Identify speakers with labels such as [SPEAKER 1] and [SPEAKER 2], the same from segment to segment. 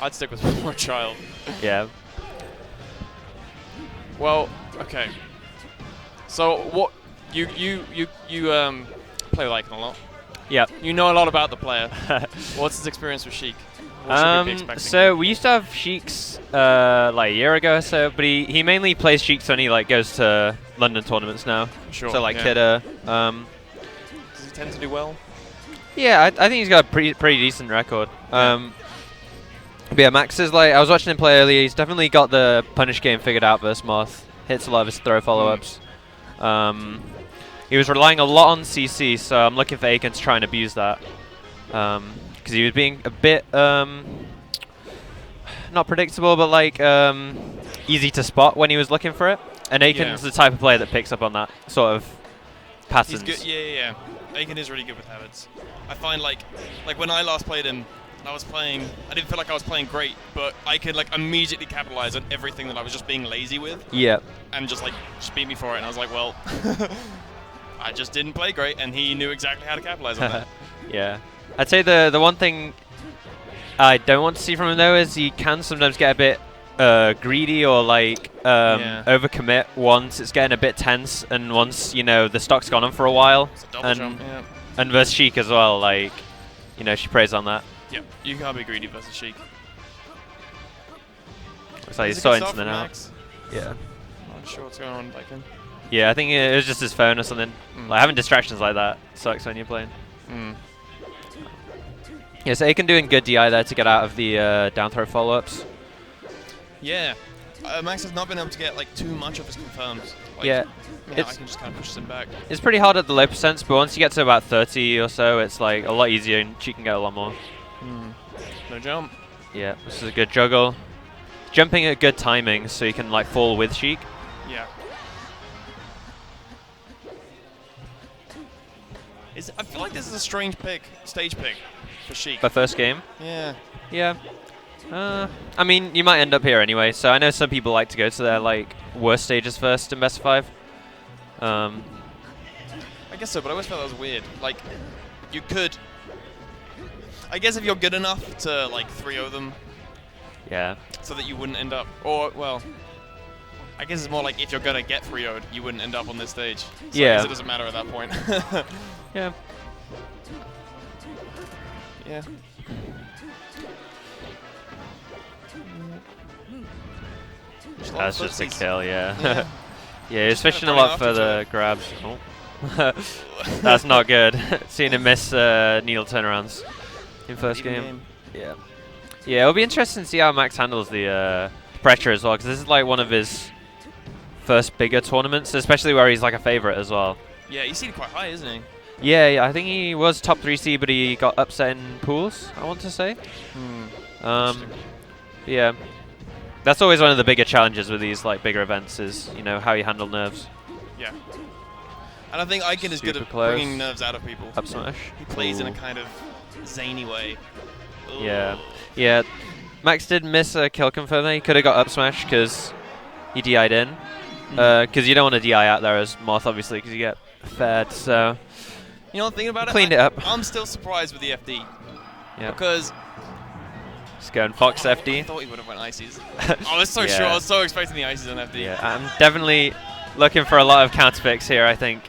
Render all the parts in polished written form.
[SPEAKER 1] I'd stick with more child.
[SPEAKER 2] Yeah.
[SPEAKER 1] Well, okay. So what you play with Aiken a lot.
[SPEAKER 2] Yep.
[SPEAKER 1] You know a lot about the player. What's his experience with Sheik? What should we be expecting?
[SPEAKER 2] So we used to have Sheiks like a year ago or so, but he mainly plays Sheiks when he like goes to London tournaments now.
[SPEAKER 1] Sure.
[SPEAKER 2] So like
[SPEAKER 1] yeah.
[SPEAKER 2] Kidder.
[SPEAKER 1] Does he tend to do well?
[SPEAKER 2] Yeah, I think he's got a pretty decent record. But yeah, Max is like, I was watching him play earlier. He's definitely got the punish game figured out versus Moth. Hits a lot of his throw follow-ups. He was relying a lot on CC, so I'm looking for Aiken to try and abuse that. Because he was being a bit, not predictable, but like easy to spot when he was looking for it. And Aiken's the type of player that picks up on that sort of patterns.
[SPEAKER 1] He's good. Yeah. Aiken is really good with habits. I find like when I last played him, I didn't feel like I was playing great, but I could like immediately capitalize on everything that I was just being lazy with.
[SPEAKER 2] Yeah.
[SPEAKER 1] And just beat me for it, and I was like, well, I just didn't play great, and he knew exactly how to capitalize on that.
[SPEAKER 2] Yeah. I'd say the one thing I don't want to see from him though is he can sometimes get a bit greedy or like overcommit once it's getting a bit tense, and once the stock's gone on for a while.
[SPEAKER 1] It's a double jump, yeah.
[SPEAKER 2] And versus Sheik as well, like she preys on that.
[SPEAKER 1] Yep, you can't be greedy versus Sheik.
[SPEAKER 2] Looks like he's starting something out. Yeah.
[SPEAKER 1] Not sure what's going on with Aiken.
[SPEAKER 2] Yeah, I think it was just his phone or something. Like having distractions like that sucks when you're playing. Yeah, so Aiken doing good DI there to get out of the down throw follow-ups.
[SPEAKER 1] Yeah. Max has not been able to get like too much of his confirms. Like,
[SPEAKER 2] yeah,
[SPEAKER 1] I can just kind of push him back.
[SPEAKER 2] It's pretty hard at the low percents, but once you get to about 30 or so, it's like a lot easier and she can get a lot more.
[SPEAKER 1] No jump.
[SPEAKER 2] Yeah, this is a good juggle. Jumping at good timing so you can like fall with Sheik.
[SPEAKER 1] Yeah. I feel like this is a strange stage pick for Sheik.
[SPEAKER 2] For first game?
[SPEAKER 1] Yeah.
[SPEAKER 2] Yeah. I mean, you might end up here anyway, so I know some people like to go to their like worst stages first in best of 5.
[SPEAKER 1] I guess so, but I always felt that was weird. Like, you could... I guess if you're good enough to like 3-0 them.
[SPEAKER 2] Yeah.
[SPEAKER 1] So that you wouldn't end up... Or, well... I guess it's more like if you're going to get 3-0'd, you wouldn't end up on this stage. So
[SPEAKER 2] yeah.
[SPEAKER 1] I guess it doesn't matter at that point.
[SPEAKER 2] Yeah.
[SPEAKER 1] Yeah.
[SPEAKER 2] That's just a kill, yeah.
[SPEAKER 1] Yeah,
[SPEAKER 2] yeah, he's fishing a lot for the grabs. Oh. That's not good. Seeing him miss needle turnarounds in first game. Yeah. Yeah, it'll be interesting to see how Max handles the pressure as well, because this is like one of his first bigger tournaments, especially where he's like a favorite as well.
[SPEAKER 1] Yeah, he's seeded quite high, isn't he?
[SPEAKER 2] Yeah, I think he was top 3 seed, but he got upset in pools, I want to say. Yeah. That's always one of the bigger challenges with these like bigger events is, how you handle nerves.
[SPEAKER 1] Yeah. And I think Aiken is good at bringing nerves out of people.
[SPEAKER 2] Up smash.
[SPEAKER 1] He plays in a kind of zany way. Ooh.
[SPEAKER 2] Yeah. Yeah. Max did miss a kill confirm there. He could have got up smash because he DI'd in. Because you don't want to DI out there as Moth, obviously, because you get fed. So,
[SPEAKER 1] you know what, thinking about it?
[SPEAKER 2] Cleaned it up.
[SPEAKER 1] I'm still surprised with the FD.
[SPEAKER 2] Yeah.
[SPEAKER 1] Because...
[SPEAKER 2] Just going Fox FD.
[SPEAKER 1] I thought he would have went Ices. I was so sure. I was so expecting the Ices on FD.
[SPEAKER 2] Yeah, I'm definitely looking for a lot of counter picks here, I think.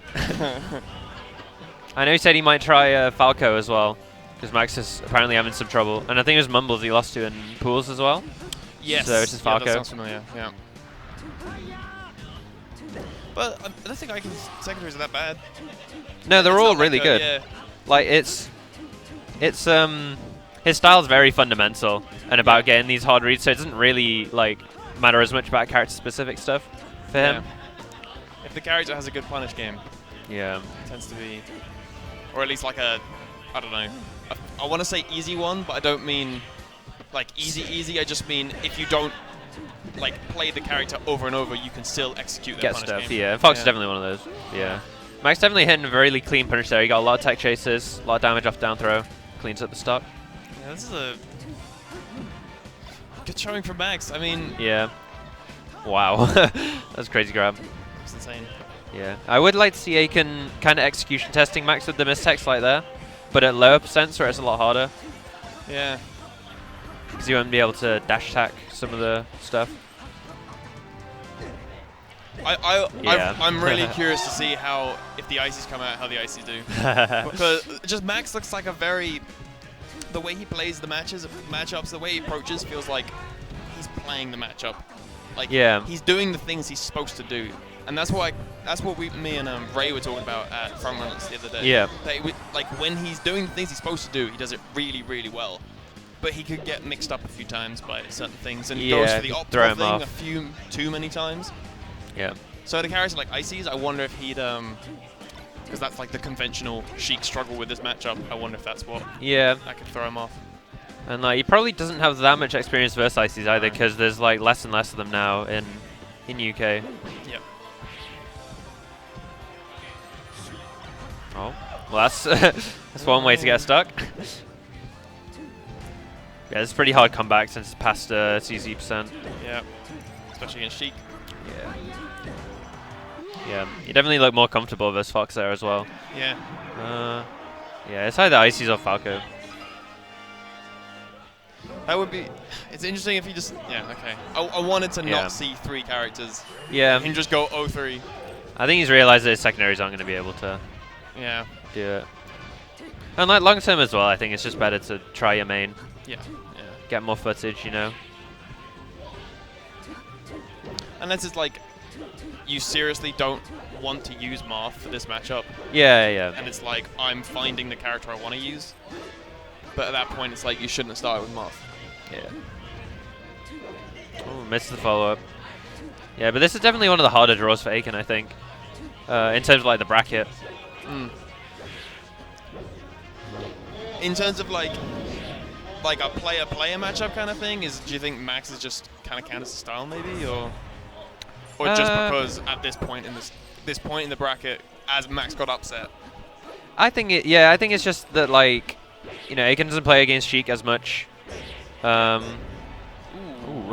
[SPEAKER 2] I know he said he might try Falco as well, because Max is apparently having some trouble. And I think it was Mumbles he lost to in pools as well.
[SPEAKER 1] Yes.
[SPEAKER 2] So it's just Falco.
[SPEAKER 1] Yeah, that sounds familiar. Yeah. But I don't think Aiken's secondaries are that bad.
[SPEAKER 2] No, they're all really good.
[SPEAKER 1] Yeah.
[SPEAKER 2] Like it's his style's very fundamental and about getting these hard reads, so it doesn't really like matter as much about character specific stuff for him.
[SPEAKER 1] If the character has a good punish game,
[SPEAKER 2] it
[SPEAKER 1] tends to be, or at least like I don't know, I want to say easy one, but I don't mean like easy. I just mean if you don't like play the character over and over, you can still execute that punish
[SPEAKER 2] stuff.
[SPEAKER 1] game.
[SPEAKER 2] Yeah, Fox is definitely one of those. Yeah, Max definitely hitting a very clean punish there. He got a lot of tech chases, a lot of damage off down throw, cleans up the stock.
[SPEAKER 1] Yeah, this is a good showing for Max. I mean,
[SPEAKER 2] yeah. Wow, that's a crazy grab.
[SPEAKER 1] It's insane.
[SPEAKER 2] Yeah, I would like to see Aiken kind of execution testing Max with the mistex like there, but at lower percents where it's a lot harder.
[SPEAKER 1] Yeah.
[SPEAKER 2] because he won't be able to dash attack some of the stuff.
[SPEAKER 1] I'm really curious to see how, if the ices come out, how the ices do. Because just Max looks like the way he plays the matchups, the way he approaches feels like he's playing the matchup. Like he's doing the things he's supposed to do, and that's what me and Ray were talking about at Frontrunners the other day.
[SPEAKER 2] Yeah.
[SPEAKER 1] Like when he's doing the things he's supposed to do, he does it really, really well. But he could get mixed up a few times by certain things, and goes for the optimal thing too many times.
[SPEAKER 2] Yeah.
[SPEAKER 1] So the character like Ices, I wonder if he'd because that's like the conventional Sheik struggle with this matchup. I wonder if that's what that could throw him off.
[SPEAKER 2] And like he probably doesn't have that much experience versus Ices either, because there's like less and less of them now in UK.
[SPEAKER 1] Yep.
[SPEAKER 2] Oh, well that's one way to get stuck. Yeah, it's a pretty hard comeback since it's past CZ%.
[SPEAKER 1] Yeah, especially against Sheik.
[SPEAKER 2] Yeah. Yeah, you definitely look more comfortable versus Fox there as well.
[SPEAKER 1] Yeah.
[SPEAKER 2] Yeah, it's either Ices or Falco.
[SPEAKER 1] That would be. It's interesting if he just. Yeah. Okay. I wanted to not see 3 characters.
[SPEAKER 2] Yeah.
[SPEAKER 1] And just go 0-3.
[SPEAKER 2] I think he's realized that his secondaries aren't going to be able to.
[SPEAKER 1] Yeah.
[SPEAKER 2] Do it. And like long term as well, I think it's just better to try your main.
[SPEAKER 1] Yeah. Yeah.
[SPEAKER 2] Get more footage, you know.
[SPEAKER 1] Unless it's like you seriously don't want to use Marth for this matchup.
[SPEAKER 2] Yeah.
[SPEAKER 1] And it's like I'm finding the character I want to use. But at that point, it's like you shouldn't have started with Marth.
[SPEAKER 2] Yeah. Oh, missed the follow-up. Yeah, but this is definitely one of the harder draws for Aiken, I think. In terms of like the bracket.
[SPEAKER 1] In terms of like a player-player matchup kind of thing, do you think Max is just kind of counters the style maybe, or just because at this point in the bracket, as Max got upset?
[SPEAKER 2] I think it's just that like, you know, Aiken doesn't play against Sheik as much. Ooh.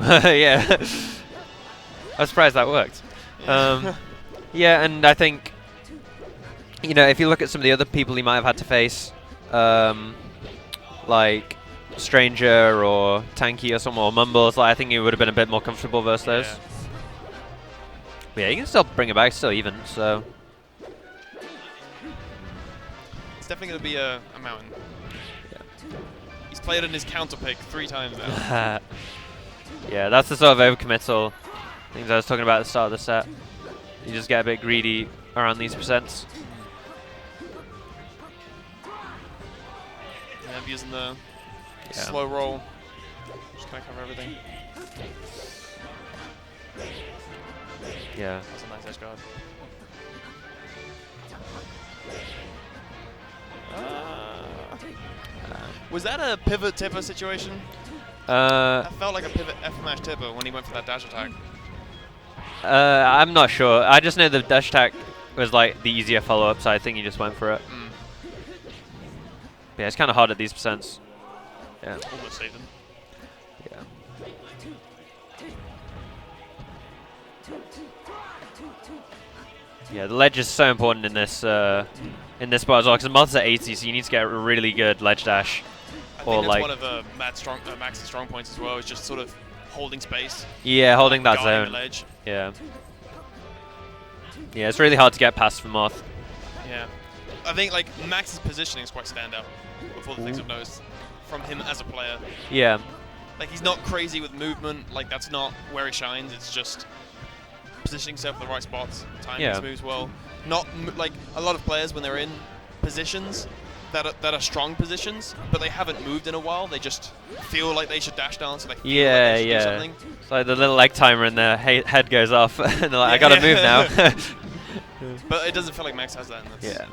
[SPEAKER 2] Yeah. I was surprised that worked. Yeah, and I think, you know, if you look at some of the other people he might have had to face, like Stranger or Tanky or someone, or Mumbles, like I think he would have been a bit more comfortable versus those. But yeah, he can still bring it back, still even, so.
[SPEAKER 1] It's definitely going to be a mountain. Yeah. He's played on his counter pick 3 times now.
[SPEAKER 2] Yeah, that's the sort of overcommittal things I was talking about at the start of the set. You just get a bit greedy around these percents.
[SPEAKER 1] Yeah, using the slow roll. Just kind of cover everything.
[SPEAKER 2] Yeah.
[SPEAKER 1] That's a nice edge guard. Was that a pivot tipper situation? That felt like a pivot F-mash tipper when he went for that dash attack.
[SPEAKER 2] I'm not sure. I just know the dash attack was like the easier follow-up, so I think he just went for it. Yeah, it's kind of hard at these percents. Yeah.
[SPEAKER 1] Almost saved him.
[SPEAKER 2] Yeah. Yeah, the ledge is so important in this spot as well, because the mod's at 80, so you need to get a really good ledge dash.
[SPEAKER 1] I think that's one of Max's strong points as well, is just sort of holding space.
[SPEAKER 2] Yeah, holding that zone.
[SPEAKER 1] The ledge.
[SPEAKER 2] Yeah. Yeah, it's really hard to get past for Moth.
[SPEAKER 1] Yeah. I think like Max's positioning is quite standout with all the things I've noticed from him as a player.
[SPEAKER 2] Yeah.
[SPEAKER 1] Like he's not crazy with movement, like that's not where he shines, it's just positioning himself in the right spots, timing his moves well. Not like a lot of players when they're in positions that are strong positions, but they haven't moved in a while, they just feel like they should dash down, so they feel like they should do something.
[SPEAKER 2] It's like the little leg timer and their head goes off, and they're like, I gotta move now.
[SPEAKER 1] But it doesn't feel like Max has that.
[SPEAKER 2] Yeah.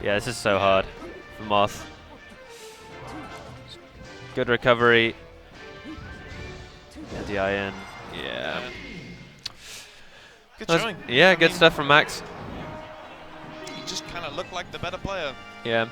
[SPEAKER 2] Yeah, this is so hard for Moth. Good recovery. DI in. Yeah.
[SPEAKER 1] Good showing.
[SPEAKER 2] Yeah, good stuff from Max.
[SPEAKER 1] He just kind of looked like the better player.
[SPEAKER 2] Yeah.